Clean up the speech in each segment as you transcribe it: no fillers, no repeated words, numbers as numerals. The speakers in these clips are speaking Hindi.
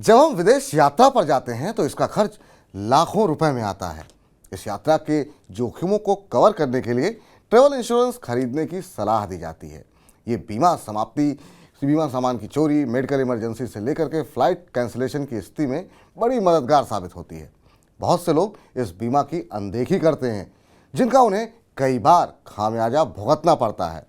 जब हम विदेश यात्रा पर जाते हैं तो इसका खर्च लाखों रुपए में आता है। इस यात्रा के जोखिमों को कवर करने के लिए ट्रैवल इंश्योरेंस खरीदने की सलाह दी जाती है। ये बीमा सामान की चोरी, मेडिकल इमरजेंसी से लेकर के फ्लाइट कैंसिलेशन की स्थिति में बड़ी मददगार साबित होती है। बहुत से लोग इस बीमा की अनदेखी करते हैं, जिनका उन्हें कई बार खामियाजा भुगतना पड़ता है।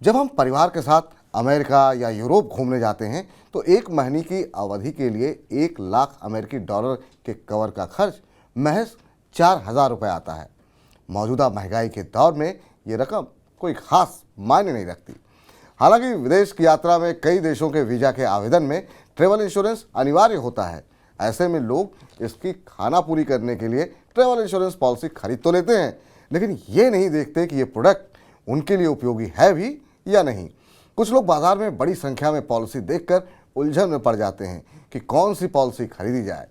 जब हम परिवार के साथ अमेरिका या यूरोप घूमने जाते हैं तो एक महीने की अवधि के लिए 1 लाख अमेरिकी डॉलर के कवर का खर्च महज 4,000 रुपये आता है। मौजूदा महंगाई के दौर में ये रकम कोई खास मायने नहीं रखती। हालांकि विदेश की यात्रा में कई देशों के वीज़ा के आवेदन में ट्रैवल इंश्योरेंस अनिवार्य होता है। ऐसे में लोग इसकी खानापूरी करने के लिए ट्रैवल इंश्योरेंस पॉलिसी खरीद तो लेते हैं, लेकिन ये नहीं देखते कि ये प्रोडक्ट उनके लिए उपयोगी है भी या नहीं। कुछ लोग बाजार में बड़ी संख्या में पॉलिसी देखकर उलझन में पड़ जाते हैं कि कौन सी पॉलिसी खरीदी जाए।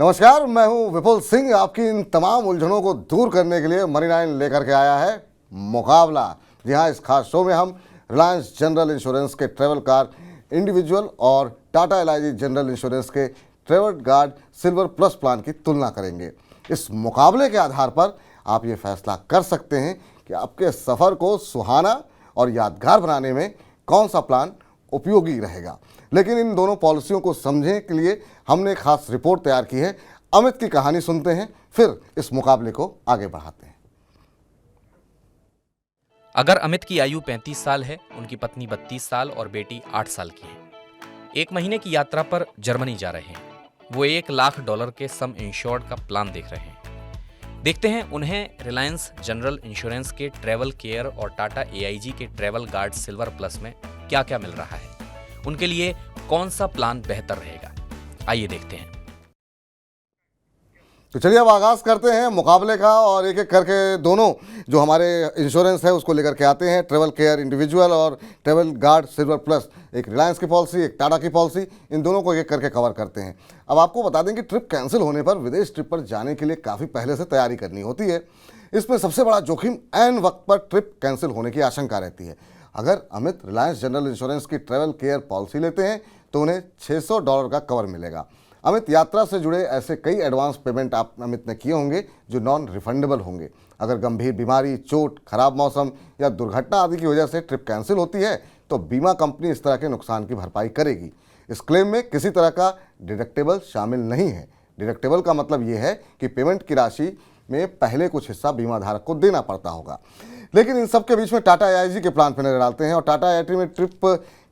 नमस्कार, मैं हूं विपुल सिंह। आपकी इन तमाम उलझनों को दूर करने के लिए मनी9 लेकर के आया है मुकाबला। जी हाँ, इस खास शो में हम रिलायंस जनरल इंश्योरेंस के ट्रैवल कार इंडिविजुअल और टाटा एलआईजी जनरल इंश्योरेंस के travel guard silver plus plan की तुलना करेंगे। इस मुकाबले के आधार पर आप ये फैसला कर सकते हैं कि आपके सफ़र को सुहाना और यादगार बनाने में कौन सा प्लान उपयोगी रहेगा। लेकिन इन दोनों पॉलिसियों को समझने के लिए हमने खास रिपोर्ट तैयार की है। अमित की कहानी सुनते हैं, फिर इस मुकाबले को आगे बढ़ाते हैं। अगर अमित की आयु 35 साल है, उनकी पत्नी 32 साल और बेटी 8 साल की है। एक महीने की यात्रा पर जर्मनी जा रहे हैं। वो 1 लाख डॉलर के सम इंश्योर्ड का प्लान देख रहे हैं। देखते हैं उन्हें रिलायंस जनरल इंश्योरेंस के ट्रैवल केयर और टाटा एआईजी के ट्रैवल गार्ड सिल्वर प्लस में क्या क्या मिल रहा है। उनके लिए कौन सा प्लान बेहतर रहेगा, आइए देखते हैं। तो चलिए अब आगाज़ करते हैं मुकाबले का और एक एक करके दोनों जो हमारे इंश्योरेंस है उसको लेकर के आते हैं। ट्रैवल केयर इंडिविजुअल और ट्रैवल गार्ड सिल्वर प्लस, एक रिलायंस की पॉलिसी, एक टाटा की पॉलिसी, इन दोनों को एक एक करके कवर करते हैं। अब आपको बता दें कि ट्रिप कैंसिल होने पर विदेश ट्रिप पर जाने के लिए काफ़ी पहले से तैयारी करनी होती है। इसमें सबसे बड़ा जोखिम ऐन वक्त पर ट्रिप कैंसिल होने की आशंका रहती है। अगर अमित रिलायंस जनरल इंश्योरेंस की ट्रैवल केयर पॉलिसी लेते हैं तो उन्हें $600 का कवर मिलेगा। अमित यात्रा से जुड़े ऐसे कई एडवांस पेमेंट अमित ने किए होंगे जो नॉन रिफंडेबल होंगे। अगर गंभीर बीमारी, चोट, खराब मौसम या दुर्घटना आदि की वजह से ट्रिप कैंसिल होती है तो बीमा कंपनी इस तरह के नुकसान की भरपाई करेगी। इस क्लेम में किसी तरह का डिडक्टेबल शामिल नहीं है। डिडक्टेबल का मतलब ये है कि पेमेंट की राशि में पहले कुछ हिस्सा बीमा धारक को देना पड़ता होगा। लेकिन इन सब के बीच में टाटा एआईजी के प्लान पर नजर डालते हैं और टाटा एआईजी में ट्रिप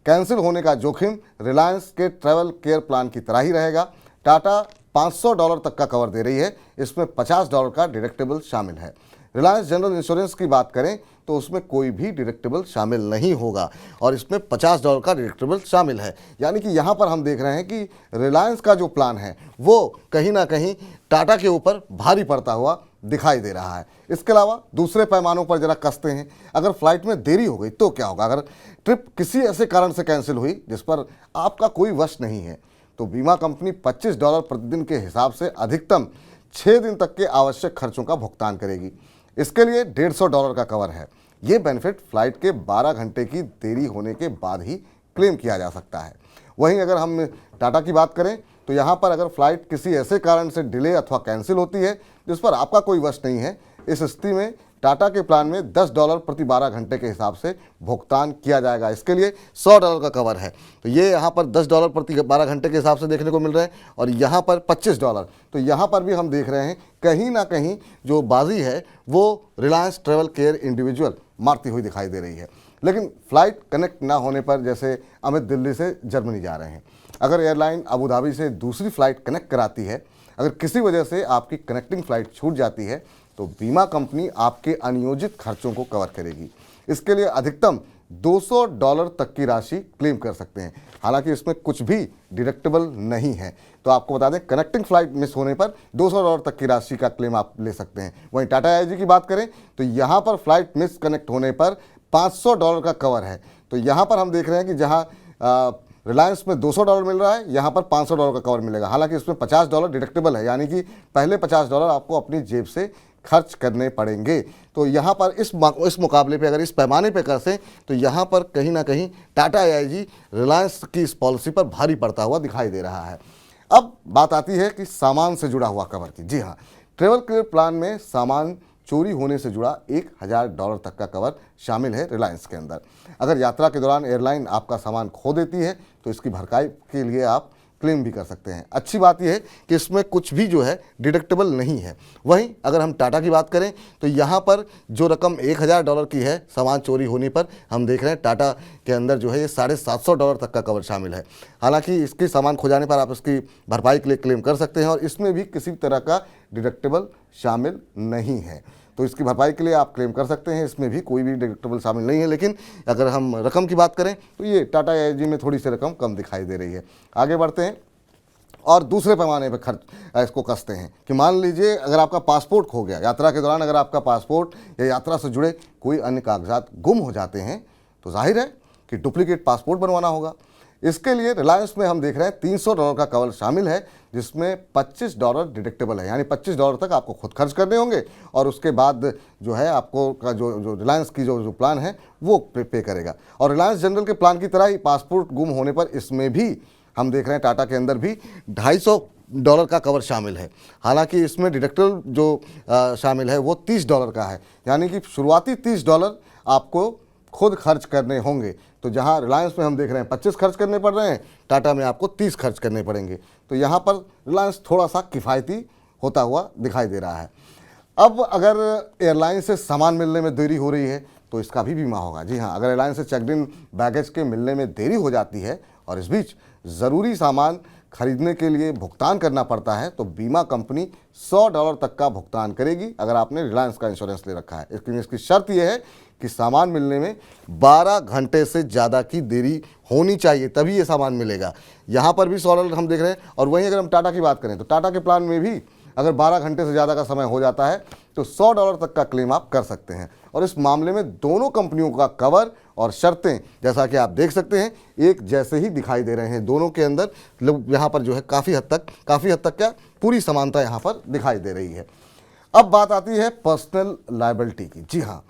कैंसिल होने का जोखिम रिलायंस के ट्रैवल केयर प्लान की तरह ही रहेगा। टाटा $500 तक का कवर दे रही है, इसमें $50 का डिडक्टेबल शामिल है। रिलायंस जनरल इंश्योरेंस की बात करें तो उसमें कोई भी डिडक्टेबल शामिल नहीं होगा और इसमें $50 का डिडक्टेबल शामिल है। यानी कि यहाँ पर हम देख रहे हैं कि रिलायंस का जो प्लान है वो कहीं ना कहीं टाटा के ऊपर भारी पड़ता हुआ दिखाई दे रहा है। इसके अलावा दूसरे पैमानों पर जरा कसते हैं। अगर फ्लाइट में देरी हो गई तो क्या होगा? अगर ट्रिप किसी ऐसे कारण से कैंसिल हुई जिस पर आपका कोई वश नहीं है तो बीमा कंपनी $25 प्रतिदिन के हिसाब से अधिकतम 6 दिन तक के आवश्यक खर्चों का भुगतान करेगी। इसके लिए $150 का कवर है। ये बेनिफिट फ्लाइट के 12 घंटे की देरी होने के बाद ही क्लेम किया जा सकता है। वहीं अगर हम टाटा की बात करें तो यहाँ पर अगर फ्लाइट किसी ऐसे कारण से डिले अथवा कैंसिल होती है जिस पर आपका कोई वश नहीं है, इस स्थिति में टाटा के प्लान में $10 प्रति 12 घंटे के हिसाब से भुगतान किया जाएगा। इसके लिए $100 का कवर है। तो ये यहाँ पर $10 प्रति 12 घंटे के हिसाब से देखने को मिल रहे हैं और यहाँ पर $25। तो यहाँ पर भी हम देख रहे हैं कहीं ना कहीं जो बाजी है वो रिलायंस ट्रैवल केयर इंडिविजुअल मारती हुई दिखाई दे रही है। लेकिन फ्लाइट कनेक्ट ना होने पर, जैसे अमित दिल्ली से जर्मनी जा रहे हैं, अगर एयरलाइन अबू धाबी से दूसरी फ्लाइट कनेक्ट कराती है, अगर किसी वजह से आपकी कनेक्टिंग फ़्लाइट छूट जाती है तो बीमा कंपनी आपके अनियोजित खर्चों को कवर करेगी। इसके लिए अधिकतम $200 तक की राशि क्लेम कर सकते हैं। हालांकि इसमें कुछ भी डिडक्टेबल नहीं है। तो आपको बता दें, कनेक्टिंग फ़्लाइट मिस होने पर $200 तक की राशि का क्लेम आप ले सकते हैं। वहीं टाटा एआईजी की बात करें तो यहाँ पर फ्लाइट मिस कनेक्ट होने पर $500 का कवर है। तो यहाँ पर हम देख रहे हैं कि जहाँ रिलायंस में $200 मिल रहा है, यहाँ पर $500 का कवर मिलेगा। हालांकि इसमें $50 डिडक्टेबल है, यानी कि पहले $50 आपको अपनी जेब से खर्च करने पड़ेंगे। तो यहाँ पर इस मुकाबले पे, अगर इस पैमाने पे करते तो यहाँ पर कहीं ना कहीं टाटा AIG रिलायंस की इस पॉलिसी पर भारी पड़ता हुआ दिखाई दे रहा है। अब बात आती है कि सामान से जुड़ा हुआ कवर की। जी हाँ, ट्रेवल केयर प्लान में सामान चोरी होने से जुड़ा $1000 तक का कवर शामिल है रिलायंस के अंदर। अगर यात्रा के दौरान एयरलाइन आपका सामान खो देती है तो इसकी भरपाई के लिए आप क्लेम भी कर सकते हैं। अच्छी बात यह है कि इसमें कुछ भी जो है डिडक्टेबल नहीं है। वहीं अगर हम टाटा की बात करें तो यहाँ पर जो रकम $1000 की है सामान चोरी होने पर, हम देख रहे हैं टाटा के अंदर जो है ये $750 तक का कवर शामिल है। हालांकि इसके सामान खो जाने पर आप इसकी भरपाई के लिए क्लेम कर सकते हैं और इसमें भी किसी तरह का डिडक्टेबल शामिल नहीं है, तो इसकी भरपाई के लिए आप क्लेम कर सकते हैं। इसमें भी कोई भी डिडक्टेबल शामिल नहीं है। लेकिन अगर हम रकम की बात करें तो ये टाटा AIG में थोड़ी सी रकम कम दिखाई दे रही है। आगे बढ़ते हैं और दूसरे पैमाने पर खर्च इसको कसते हैं कि मान लीजिए अगर आपका पासपोर्ट खो गया, यात्रा के दौरान अगर आपका पासपोर्ट या यात्रा से जुड़े कोई अन्य कागजात गुम हो जाते हैं तो जाहिर है कि डुप्लीकेट पासपोर्ट बनवाना होगा। इसके लिए रिलायंस में हम देख रहे हैं $300 का कवर शामिल है, जिसमें $25 डिडक्टेबल है, यानी $25 तक आपको खुद खर्च करने होंगे और उसके बाद जो है आपको का जो रिलायंस की जो प्लान है वो पे करेगा। और रिलायंस जनरल के प्लान की तरह ही पासपोर्ट गुम होने पर इसमें भी हम देख रहे हैं टाटा के अंदर भी $250 का कवर शामिल है। हालांकि इसमें डिडक्टेबल जो शामिल है वो $30 का है, यानी कि शुरुआती $30 आपको खुद खर्च करने होंगे। तो जहां रिलायंस में हम देख रहे हैं 25 खर्च करने पड़ रहे हैं, टाटा में आपको 30 खर्च करने पड़ेंगे। तो यहाँ पर रिलायंस थोड़ा सा किफ़ायती होता हुआ दिखाई दे रहा है। अब अगर एयरलाइन से सामान मिलने में देरी हो रही है तो इसका भी बीमा होगा। जी हाँ, अगर एयरलाइन से चेकड इन बैगेज के मिलने में देरी हो जाती है और इस बीच ज़रूरी सामान खरीदने के लिए भुगतान करना पड़ता है तो बीमा कंपनी $100 तक का भुगतान करेगी अगर आपने रिलायंस का इंश्योरेंस ले रखा है। इसकी शर्त यह है कि सामान मिलने में 12 घंटे से ज़्यादा की देरी होनी चाहिए, तभी ये सामान मिलेगा। यहाँ पर भी $100 हम देख रहे हैं। और वहीं अगर हम टाटा की बात करें तो टाटा के प्लान में भी अगर 12 घंटे से ज़्यादा का समय हो जाता है तो $100 तक का क्लेम आप कर सकते हैं। और इस मामले में दोनों कंपनियों का कवर और शर्तें जैसा कि आप देख सकते हैं एक जैसे ही दिखाई दे रहे हैं। दोनों के अंदर लोग यहाँ पर जो है काफ़ी हद तक क्या पूरी समानता यहाँ पर दिखाई दे रही है। अब बात आती है पर्सनल लायबिलिटी की। जी हाँ,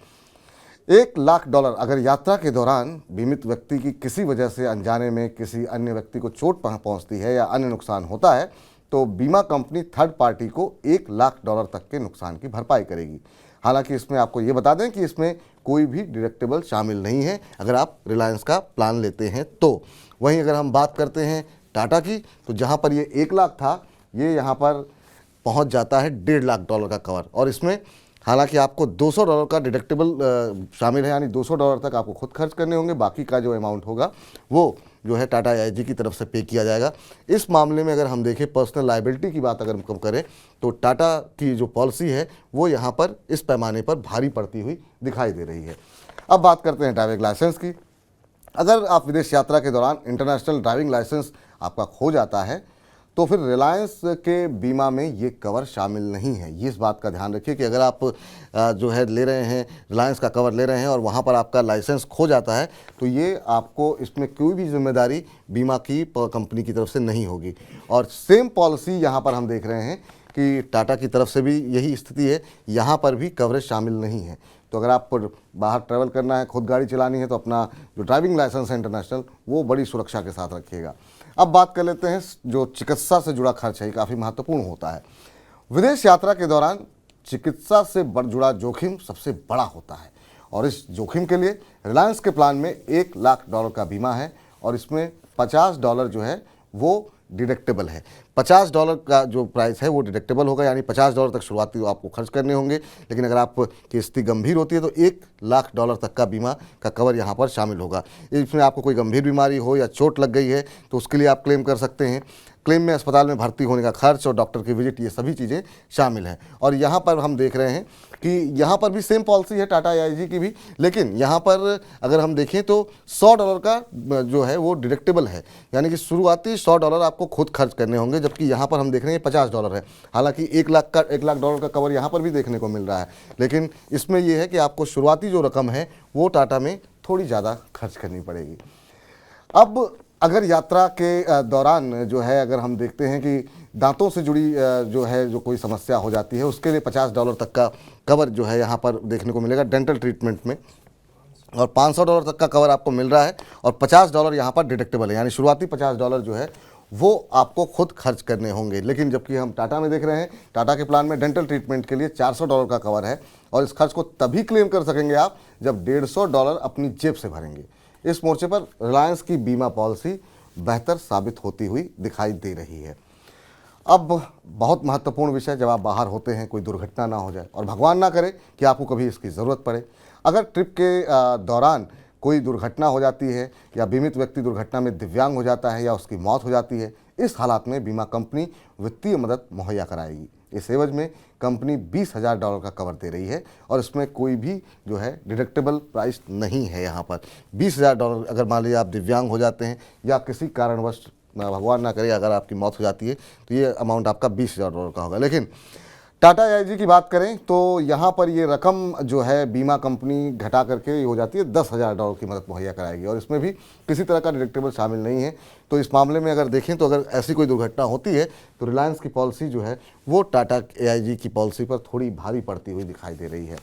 $1,00,000 अगर यात्रा के दौरान बीमित व्यक्ति की किसी वजह से अनजाने में किसी अन्य व्यक्ति को चोट पहुंचती है या अन्य नुकसान होता है तो बीमा कंपनी थर्ड पार्टी को $1,00,000 तक के नुकसान की भरपाई करेगी। हालांकि इसमें आपको ये बता दें कि इसमें कोई भी डिडक्टेबल शामिल नहीं है अगर आप रिलायंस का प्लान लेते हैं तो। वहीं अगर हम बात करते हैं टाटा की तो जहां पर ये 1 लाख था, ये यहाँ पर पहुंच जाता है $1.5 लाख का कवर। और इसमें हालांकि आपको $200 का डिडक्टेबल शामिल है, यानी $200 तक आपको खुद खर्च करने होंगे। बाकी का जो अमाउंट होगा वो जो है टाटा AIG की तरफ से पे किया जाएगा। इस मामले में अगर हम देखें पर्सनल लायबिलिटी की बात अगर हम करें तो टाटा की जो पॉलिसी है वो यहाँ पर इस पैमाने पर भारी पड़ती हुई दिखाई दे रही है। अब बात करते हैं ड्राइविंग लाइसेंस की। अगर आप विदेश यात्रा के दौरान इंटरनेशनल ड्राइविंग लाइसेंस आपका खो जाता है तो फिर रिलायंस के बीमा में ये कवर शामिल नहीं है। ये इस बात का ध्यान रखिए कि अगर आप जो है ले रहे हैं रिलायंस का कवर ले रहे हैं और वहाँ पर आपका लाइसेंस खो जाता है तो ये आपको इसमें कोई भी जिम्मेदारी बीमा की कंपनी की तरफ से नहीं होगी। और सेम पॉलिसी यहाँ पर हम देख रहे हैं कि टाटा की तरफ से भी यही स्थिति है, यहाँ पर भी कवरेज शामिल नहीं है। तो अगर आपको बाहर ट्रैवल करना है, खुद गाड़ी चलानी है तो अपना जो ड्राइविंग लाइसेंस है इंटरनेशनल वो बड़ी सुरक्षा के साथ रखिएगा। अब बात कर लेते हैं जो चिकित्सा से जुड़ा खर्च है, काफ़ी महत्वपूर्ण होता है। विदेश यात्रा के दौरान चिकित्सा से जुड़ा जोखिम सबसे बड़ा होता है और इस जोखिम के लिए रिलायंस के प्लान में $1,00,000 का बीमा है और इसमें $50 जो है वो डिडक्टेबल है। $50 का जो प्राइस है वो डिडक्टेबल होगा, यानी $50 तक शुरुआती आपको खर्च करने होंगे। लेकिन अगर आपकी स्थिति गंभीर होती है तो $1,00,000 तक का बीमा का कवर यहाँ पर शामिल होगा। इसमें आपको कोई गंभीर बीमारी हो या चोट लग गई है तो उसके लिए आप क्लेम कर सकते हैं। क्लेम में अस्पताल में भर्ती होने का खर्च और डॉक्टर की विजिट, ये सभी चीज़ें शामिल हैं। और यहाँ पर हम देख रहे हैं कि यहाँ पर भी सेम पॉलिसी है टाटा AIG की भी, लेकिन यहाँ पर अगर हम देखें तो $100 का जो है वो डिडक्टेबल है, यानी कि शुरुआती $100 आपको खुद खर्च करने होंगे। जबकि यहाँ पर हम देख रहे हैं $50 है। हालांकि $1,00,000 का कवर यहाँ पर भी देखने को मिल रहा है, लेकिन इसमें यह है कि आपको शुरुआती जो रकम है वो टाटा में थोड़ी ज़्यादा खर्च करनी पड़ेगी। अब अगर यात्रा के दौरान जो है अगर हम देखते हैं कि दांतों से जुड़ी जो कोई समस्या हो जाती है उसके लिए $50 तक का कवर जो है यहाँ पर देखने को मिलेगा डेंटल ट्रीटमेंट में, और $500 तक का कवर आपको मिल रहा है, और $50 यहाँ पर डिडक्टेबल है, यानी शुरुआती $50 जो है वो आपको खुद खर्च करने होंगे। लेकिन जबकि हम टाटा में देख रहे हैं, टाटा के प्लान में डेंटल ट्रीटमेंट के लिए $400 का कवर है, और इस खर्च को तभी क्लेम कर सकेंगे आप जब $150 अपनी जेब से भरेंगे। इस मोर्चे पर रिलायंस की बीमा पॉलिसी बेहतर साबित होती हुई दिखाई दे रही है। अब बहुत महत्वपूर्ण विषय, जब आप बाहर होते हैं कोई दुर्घटना ना हो जाए, और भगवान ना करे कि आपको कभी इसकी ज़रूरत पड़े। अगर ट्रिप के दौरान कोई दुर्घटना हो जाती है या बीमित व्यक्ति दुर्घटना में दिव्यांग हो जाता है या उसकी मौत हो जाती है, इस हालात में बीमा कंपनी वित्तीय मदद मुहैया कराएगी। इस एवज में कंपनी $20,000 का कवर दे रही है, और इसमें कोई भी जो है डिडक्टेबल प्राइस नहीं है। यहाँ पर $20,000 अगर मान लीजिए आप दिव्यांग हो जाते हैं या किसी कारणवश भगवान ना करे अगर आपकी मौत हो जाती है, तो ये अमाउंट आपका $20,000 का होगा। लेकिन टाटा AIG की बात करें तो यहाँ पर ये रकम जो है बीमा कंपनी घटा करके ये हो जाती है $10,000 की मदद मुहैया कराएगी, और इसमें भी किसी तरह का डिडक्टेबल शामिल नहीं है। तो इस मामले में अगर देखें तो अगर ऐसी कोई दुर्घटना होती है तो रिलायंस की पॉलिसी जो है वो टाटा AIG की पॉलिसी पर थोड़ी भारी पड़ती हुई दिखाई दे रही है।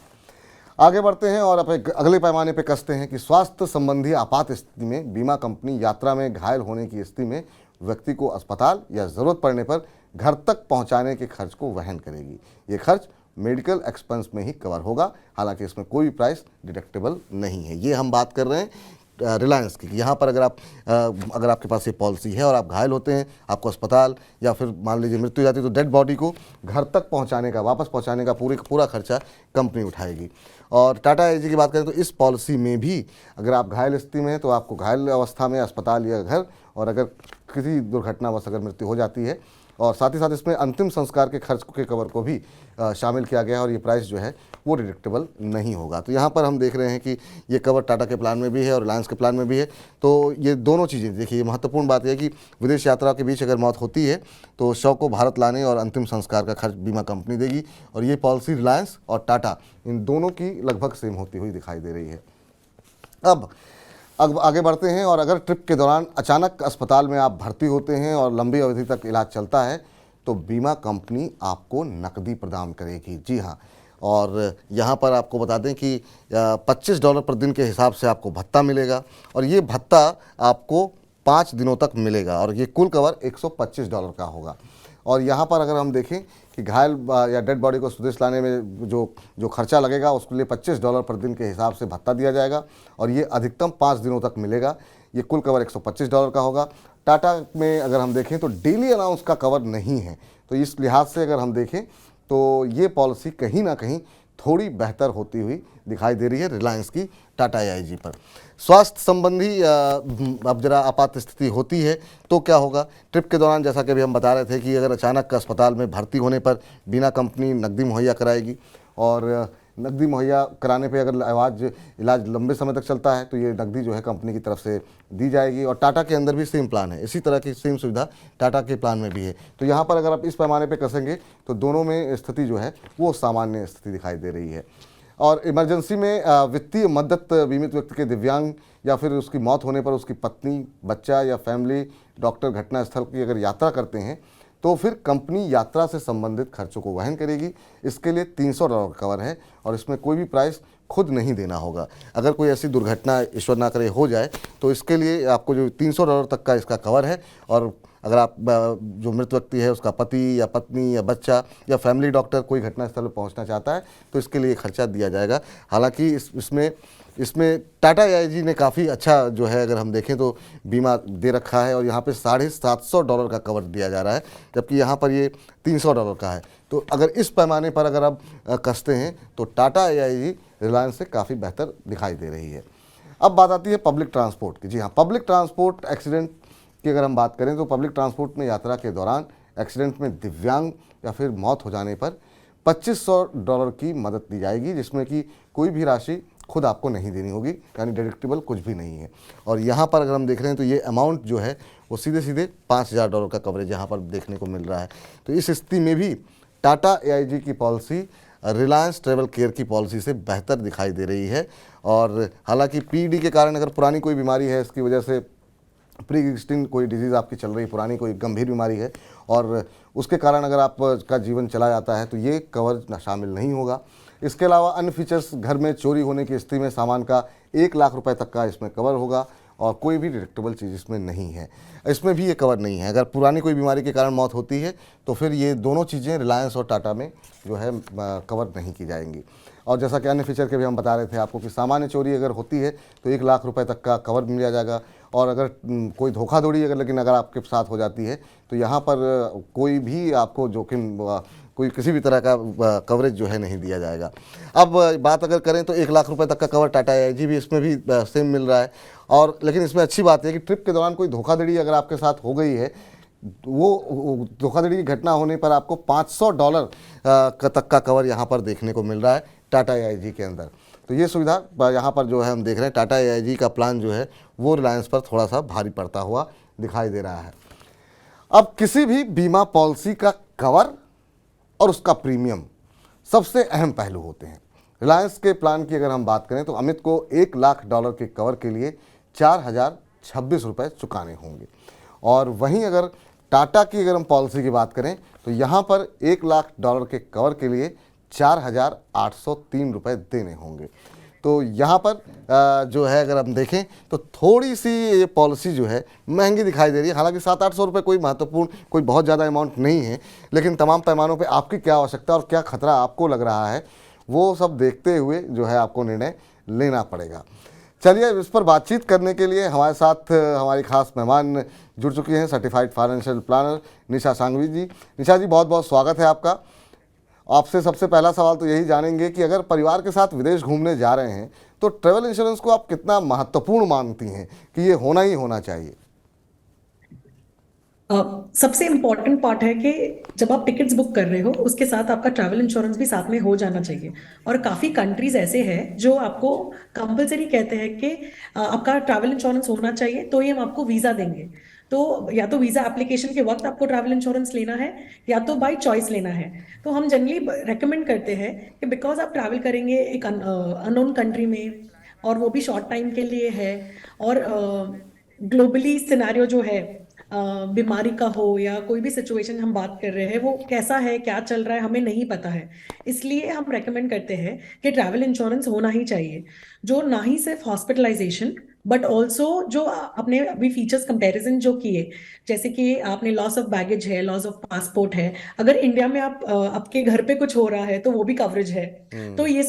आगे बढ़ते हैं और अब अगले पैमाने पर कसते हैं कि स्वास्थ्य संबंधी आपात स्थिति में बीमा कंपनी यात्रा में घायल होने की स्थिति में व्यक्ति को अस्पताल या ज़रूरत पड़ने पर घर तक पहुंचाने के खर्च को वहन करेगी। ये खर्च मेडिकल एक्सपेंस में ही कवर होगा, हालांकि इसमें कोई प्राइस डिडक्टेबल नहीं है। ये हम बात कर रहे हैं रिलायंस की। यहाँ पर अगर आपके पास ये पॉलिसी है और आप घायल होते हैं, आपको अस्पताल या फिर मान लीजिए मृत्यु हो जाती है, तो डेड बॉडी को घर तक पहुँचाने का, वापस पहुँचाने का पूरा खर्चा कंपनी उठाएगी। और टाटा AIG की बात करें तो इस पॉलिसी में भी अगर आप घायल स्थिति में हैं तो आपको घायल अवस्था में अस्पताल या घर, और अगर किसी दुर्घटनावश अगर मृत्यु हो जाती है, और साथ ही साथ इसमें अंतिम संस्कार के खर्च के कवर को भी शामिल किया गया है, और ये प्राइस जो है वो डिडक्टेबल नहीं होगा। तो यहाँ पर हम देख रहे हैं कि ये कवर टाटा के प्लान में भी है और रिलायंस के प्लान में भी है। तो ये दोनों चीज़ें देखिए, महत्वपूर्ण बात यह है कि विदेश यात्रा के बीच अगर मौत होती है तो शव को भारत लाने और अंतिम संस्कार का खर्च बीमा कंपनी देगी, और ये पॉलिसी रिलायंस और टाटा इन दोनों की लगभग सेम होती हुई दिखाई दे रही है। अब आगे बढ़ते हैं, और अगर ट्रिप के दौरान अचानक अस्पताल में आप भर्ती होते हैं और लंबी अवधि तक इलाज चलता है तो बीमा कंपनी आपको नकदी प्रदान करेगी। जी हाँ, और यहाँ पर आपको बता दें कि $25 पर दिन के हिसाब से आपको भत्ता मिलेगा, और ये भत्ता आपको 5 दिनों तक मिलेगा, और ये कुल कवर $125 का होगा। और यहाँ पर अगर हम देखें कि घायल या डेड बॉडी को स्वदेश लाने में जो खर्चा लगेगा उसके लिए $25 पर दिन के हिसाब से भत्ता दिया जाएगा, और ये अधिकतम 5 दिनों तक मिलेगा। ये कुल कवर $125 का होगा। टाटा में अगर हम देखें तो डेली अनाउंस का कवर नहीं है, तो इस लिहाज से अगर हम देखें तो ये पॉलिसी कहीं ना कहीं थोड़ी बेहतर होती हुई दिखाई दे रही है रिलायंस की टाटा AIG पर। स्वास्थ्य संबंधी अब जरा आपात स्थिति होती है तो क्या होगा ट्रिप के दौरान, जैसा कि अभी हम बता रहे थे कि अगर अचानक अस्पताल में भर्ती होने पर बीमा कंपनी नकदी मुहैया कराएगी, और नकदी मुहैया कराने पे अगर इलाज लंबे समय तक चलता है तो ये नकदी जो है कंपनी की तरफ से दी जाएगी। और टाटा के अंदर भी सेम प्लान है, इसी तरह की सेम सुविधा टाटा के प्लान में भी है। तो यहाँ पर अगर आप इस पैमाने पे कसेंगे तो दोनों में स्थिति जो है वो सामान्य स्थिति दिखाई दे रही है। और इमरजेंसी में वित्तीय मदद बीमित व्यक्ति के दिव्यांग या फिर उसकी मौत होने पर उसकी पत्नी, बच्चा या फैमिली डॉक्टर घटनास्थल की अगर यात्रा करते हैं तो फिर कंपनी यात्रा से संबंधित खर्चों को वहन करेगी। इसके लिए $300 कवर है, और इसमें कोई भी प्राइस खुद नहीं देना होगा। अगर कोई ऐसी दुर्घटना ईश्वर ना करे हो जाए तो इसके लिए आपको जो $300 तक का इसका कवर है, और अगर आप जो मृत व्यक्ति है उसका पति या पत्नी या बच्चा या फैमिली डॉक्टर कोई घटनास्थल पर पहुंचना चाहता है तो इसके लिए खर्चा दिया जाएगा। हालांकि इसमें टाटा AIG ने काफ़ी अच्छा जो है अगर हम देखें तो बीमा दे रखा है, और यहाँ पे $750 का कवर दिया जा रहा है, जबकि यहाँ पर ये $300 का है। तो अगर इस पैमाने पर अगर आप कसते हैं तो टाटा AIG रिलायंस से काफ़ी बेहतर दिखाई दे रही है। अब बात आती है पब्लिक ट्रांसपोर्ट की। जी हाँ, पब्लिक ट्रांसपोर्ट एक्सीडेंट की अगर हम बात करें तो पब्लिक ट्रांसपोर्ट में यात्रा के दौरान एक्सीडेंट में दिव्यांग या फिर मौत हो जाने पर $2500 की मदद दी जाएगी, जिसमें कि कोई भी राशि खुद आपको नहीं देनी होगी, यानी डिडक्टेबल कुछ भी नहीं है। और यहाँ पर अगर हम देख रहे हैं तो ये अमाउंट जो है वो सीधे $5000 का कवरेज यहाँ पर देखने को मिल रहा है। तो इस स्थिति में भी टाटा AIG की पॉलिसी रिलायंस ट्रैवल केयर की पॉलिसी से बेहतर दिखाई दे रही है। और हालांकि PED के कारण अगर पुरानी कोई बीमारी है इसकी वजह से प्री एग्जिस्टिंग कोई डिजीज़ आपकी चल रही, पुरानी कोई गंभीर बीमारी है और उसके कारण अगर आपका जीवन चला जाता है तो ये कवर शामिल नहीं होगा। इसके अलावा अन्य फीचर्स, घर में चोरी होने की स्थिति में सामान का 1 लाख रुपए तक का इसमें कवर होगा और कोई भी डिडक्टेबल चीज़ इसमें नहीं है। इसमें भी ये कवर नहीं है। अगर पुरानी कोई बीमारी के कारण मौत होती है तो फिर ये दोनों चीज़ें रिलायंस और टाटा में जो है कवर नहीं की जाएंगी। और जैसा कि अन्य फीचर के भी हम बता रहे थे आपको कि सामान्य चोरी अगर होती है तो 1 लाख रुपए तक का कवर मिल जाएगा और अगर कोई धोखाधड़ी लेकिन अगर आपके साथ हो जाती है तो यहाँ पर कोई भी आपको जोखिम, कोई किसी भी तरह का कवरेज जो है नहीं दिया जाएगा। अब बात अगर करें तो 1 लाख रुपए तक का कवर टाटा AIG भी इसमें भी सेम मिल रहा है। और लेकिन इसमें अच्छी बात है कि ट्रिप के दौरान कोई धोखाधड़ी अगर आपके साथ हो गई है, वो धोखाधड़ी की घटना होने पर आपको $500 तक का कवर यहाँ पर देखने को मिल रहा है टाटा AIG के अंदर। तो ये सुविधा यहाँ पर जो है हम देख रहे हैं, टाटा AIG का प्लान जो है वो रिलायंस पर थोड़ा सा भारी पड़ता हुआ दिखाई दे रहा है। अब किसी भी बीमा पॉलिसी का कवर और उसका प्रीमियम सबसे अहम पहलू होते हैं। रिलायंस के प्लान की अगर हम बात करें तो अमित को $1 लाख के कवर के लिए 4,026 रुपये चुकाने होंगे और वहीं अगर टाटा की अगर हम पॉलिसी की बात करें तो यहाँ पर $1 लाख के कवर के लिए 4,803 रुपये देने होंगे। तो यहाँ पर जो है अगर हम देखें तो थोड़ी सी ये पॉलिसी जो है महंगी दिखाई दे रही है। हालांकि 700-800 रुपये कोई महत्वपूर्ण, कोई बहुत ज़्यादा अमाउंट नहीं है, लेकिन तमाम पैमानों पे आपकी क्या आवश्यकता और क्या खतरा आपको लग रहा है वो सब देखते हुए जो है आपको निर्णय लेना पड़ेगा। चलिए, इस पर बातचीत करने के लिए हमारे साथ हमारी खास मेहमान जुड़ चुकी हैं, सर्टिफाइड फाइनेंशियल प्लानर निशा सांघवी जी। निशा जी, बहुत बहुत स्वागत है आपका। आपसे सबसे पहला सवाल तो यही जानेंगे कि अगर परिवार के साथ विदेश घूमने जा रहे हैं तो ट्रैवल इंश्योरेंस को आप कितना महत्वपूर्ण मानती हैं कि ये होना ही होना चाहिए? सबसे इम्पॉर्टेंट पार्ट है कि जब आप टिकट्स बुक कर रहे हो उसके साथ आपका ट्रैवल इंश्योरेंस भी साथ में हो जाना चाहिए। और काफ़ी कंट्रीज ऐसे हैं जो आपको कंपलसरी कहते हैं कि आपका ट्रैवल इंश्योरेंस होना चाहिए, तो ही हम आपको वीज़ा देंगे। तो या तो वीज़ा एप्लीकेशन के वक्त आपको ट्रैवल इंश्योरेंस लेना है या तो बाय चॉइस लेना है। तो हम जनरली रेकमेंड करते हैं कि बिकॉज आप ट्रैवल करेंगे एक अननोन कंट्री में और वो भी शॉर्ट टाइम के लिए है और ग्लोबली सिनेरियो जो है बीमारी का हो या कोई भी सिचुएशन हम बात कर रहे हैं वो कैसा है, क्या चल रहा है, हमें नहीं पता है। इसलिए हम रेकमेंड करते हैं कि ट्रैवल इंश्योरेंस होना ही चाहिए, जो ना ही सिर्फ हॉस्पिटलाइजेशन बट ऑल्सो जो आपने अभी फीचर्स कंपैरिजन जो किए, जैसे कि आपने लॉस ऑफ बैगेज है, लॉस ऑफ पासपोर्ट है, अगर इंडिया में आप आपके घर पे कुछ हो रहा है तो वो भी कवरेज है। तो ये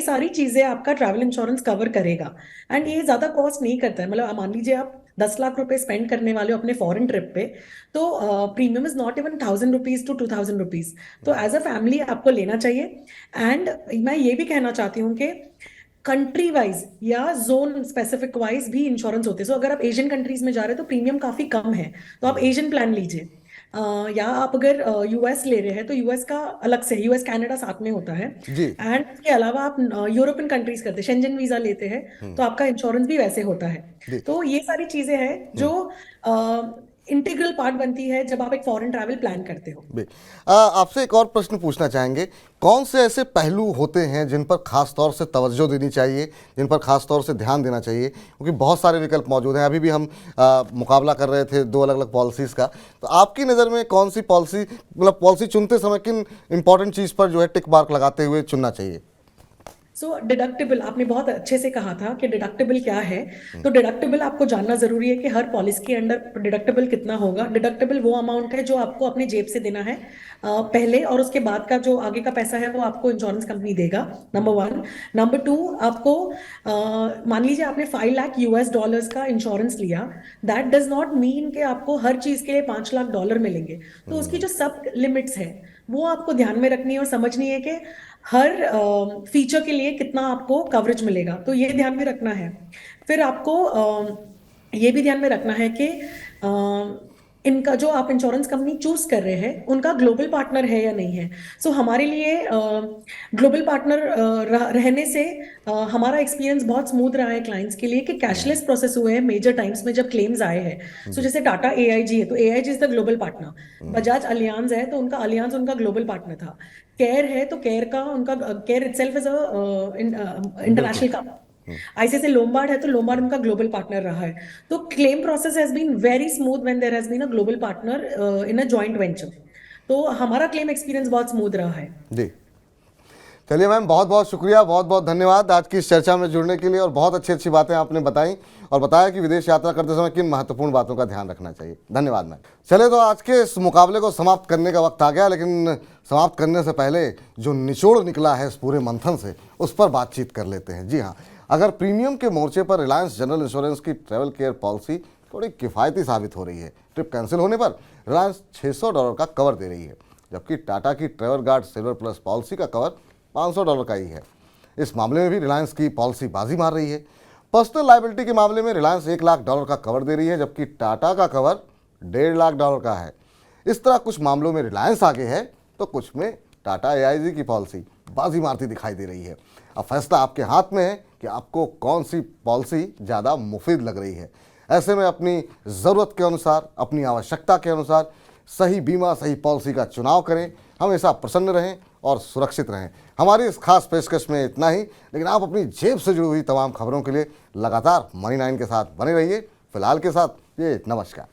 सारी चीजें आपका ट्रैवल इंश्योरेंस कवर करेगा एंड ये ज्यादा कॉस्ट नहीं करता है। मतलब मान लीजिए आप 10 लाख रुपए स्पेंड करने वाले हो अपने फॉरेन ट्रिप पे, तो premium is not even 1,000 rupees to 2,000 rupees. तो एज अ फैमिली आपको लेना चाहिए। एंड मैं ये भी कहना चाहती हूँ कि कंट्री वाइज या जोन स्पेसिफिक वाइज भी इंश्योरेंस होते हैं। सो अगर आप एशियन कंट्रीज में जा रहे हो तो प्रीमियम काफी कम है, तो आप एशियन प्लान लीजिए। या आप अगर यूएस ले रहे हैं तो यूएस का अलग से, यूएस कनाडा साथ में होता है। जी। एंड इसके अलावा आप यूरोपियन कंट्रीज करते हैं, शेंजन वीजा लेते हैं तो आपका इंश्योरेंस भी वैसे होता है। तो ये सारी चीजें हैं जो इंटीग्रल पार्ट बनती है जब आप एक फॉरेन ट्रैवल प्लान करते हो। आपसे एक और प्रश्न पूछना चाहेंगे, कौन से ऐसे पहलू होते हैं जिन पर खास तौर से तवज्जो देनी चाहिए, जिन पर खास तौर से ध्यान देना चाहिए? क्योंकि बहुत सारे विकल्प मौजूद हैं। अभी भी हम मुकाबला कर रहे थे दो अलग अलग पॉलिसीज़ का, तो आपकी नज़र में कौन सी पॉलिसी, मतलब पॉलिसी चुनते समय किन इंपॉर्टेंट चीज़ पर जो है टिक मार्क लगाते हुए चुनना चाहिए? सो डिडक्टिबल, आपने बहुत अच्छे से कहा था कि डिडक्टिबल क्या है। तो डिडक्टिबल आपको जानना जरूरी है कि हर पॉलिसी के अंडर डिडक्टिबल कितना होगा। डिडक्टिबल वो अमाउंट है जो आपको अपने जेब से देना है पहले, और उसके बाद का जो आगे का पैसा है वो आपको इंश्योरेंस कंपनी देगा, नंबर 1। नंबर 2, आपको मान लीजिए आपने $5 लाख का इंश्योरेंस लिया, दैट डज नॉट मीन कि आपको हर चीज के लिए $5 लाख मिलेंगे। तो उसकी जो सब लिमिट्स है वो आपको ध्यान में रखनी है और समझनी है कि हर फीचर के लिए कितना आपको कवरेज मिलेगा, तो ये ध्यान में रखना है। फिर आपको ये भी ध्यान में रखना है कि इनका जो आप इंश्योरेंस कंपनी चूज कर रहे हैं उनका ग्लोबल पार्टनर है या नहीं है। सो हमारे लिए ग्लोबल पार्टनर रहने से हमारा एक्सपीरियंस बहुत स्मूथ रहा है क्लाइंट्स के लिए कि कैशलेस प्रोसेस हुए हैं मेजर टाइम्स में जब क्लेम्स आए हैं। सो जैसे टाटा AIG है तो AIG is the global partner, Bajaj Allianz है तो उनका अलियांज उनका ग्लोबल पार्टनर था, केयर है तो केयर का उनका Care itself is a international company. ICICI Lombard है तो लोम्बार्ड उनका ग्लोबल पार्टनर रहा है। तो claim process has been very smooth when there has been a global partner in a joint venture. तो हमारा क्लेम एक्सपीरियंस बहुत स्मूथ रहा है। जी, चलिए मैम, बहुत बहुत शुक्रिया, बहुत बहुत धन्यवाद आज की इस चर्चा में जुड़ने के लिए, और बहुत अच्छी अच्छी बातें आपने बताई और बताया कि विदेश यात्रा करते समय किन महत्वपूर्ण बातों का ध्यान रखना चाहिए। धन्यवाद मैम। चले, तो आज के इस मुकाबले को समाप्त करने का वक्त आ गया, लेकिन समाप्त करने से पहले जो निचोड़ निकला है इस पूरे मंथन से, उस पर बातचीत कर लेते हैं। जी हाँ, अगर प्रीमियम के मोर्चे पर रिलायंस जनरल इंश्योरेंस की ट्रैवल केयर पॉलिसी थोड़ी किफ़ायती साबित हो रही है। ट्रिप कैंसिल होने पर रिलायंस $600 का कवर दे रही है, जबकि टाटा की travel guard silver plus policy का कवर $500 का ही है। इस मामले में भी रिलायंस की पॉलिसी बाजी मार रही है। पर्सनल लायबिलिटी के मामले में रिलायंस $1 लाख का कवर दे रही है, जबकि टाटा का कवर $1.5 लाख का है। इस तरह कुछ मामलों में रिलायंस आगे है, तो कुछ में टाटा AIG की पॉलिसी बाजी मारती दिखाई दे रही है। अब फैसला आपके हाथ में है कि आपको कौन सी पॉलिसी ज़्यादा मुफीद लग रही है। ऐसे में अपनी ज़रूरत के अनुसार, अपनी आवश्यकता के अनुसार सही बीमा, सही पॉलिसी का चुनाव करें। हमेशा प्रसन्न रहें और सुरक्षित रहें। हमारी इस खास पेशकश में इतना ही, लेकिन आप अपनी जेब से जुड़ी हुई तमाम खबरों के लिए लगातार मनी 9 के साथ बने रहिए। फिलहाल के साथ ये नमस्कार।